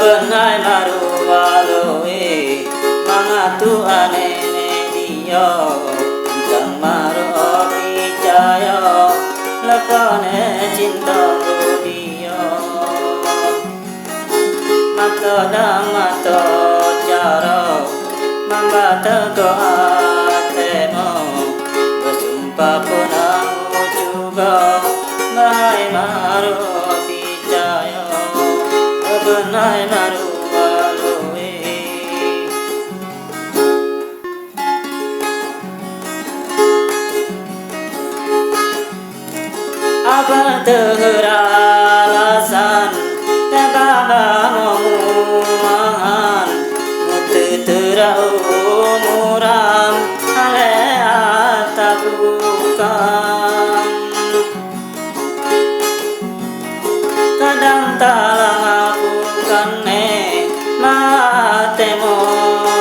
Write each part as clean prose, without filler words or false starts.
Benai maru-walue mangatu anene dia tentang maru percaya lakone cinta dia mata dan mata cara membata ko atemo bersumpah pun aku juga bahai maru percaya benai maru-walue apa teralasan tababa ngomongan mutu terau muram ale atabukan kadang talang aku kane matemo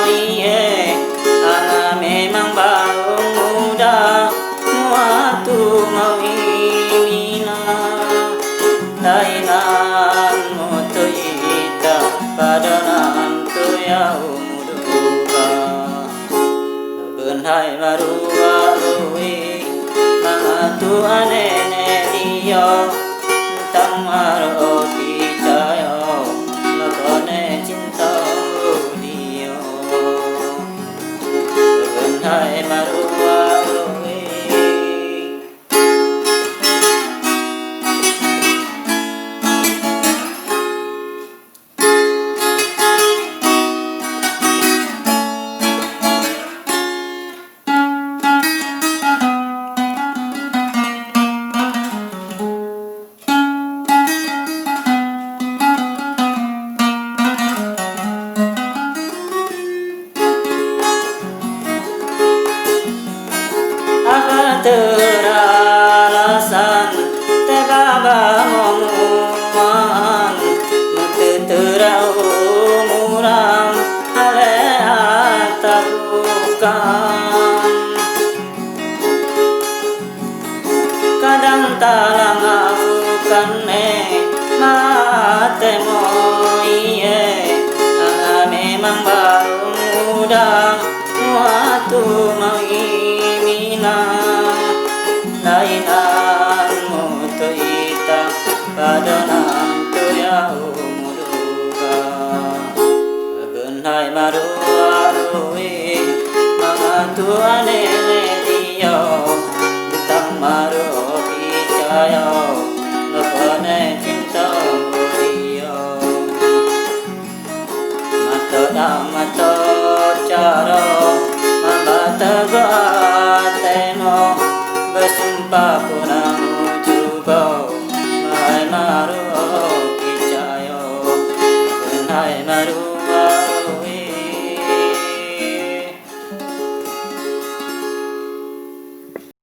iye ana memang baru muda muatu mawimina lainan mutu ita padanan tu ya umuduka benai maru-walue mangatu anene dia tentang maru percaya lakone cinta dia benai maru-walue apa teralasan tababa ngomongan mutu terau muram ale atabukan kadang talang aku kane matemo iye memang baru muda muatu mawimina lainan mutu ita padanan tu ya umuduka benai maru-walue mangatu anene dia tentang maru percaya lakone cinta dia mata dan mata cara membata ko atemo bersumpah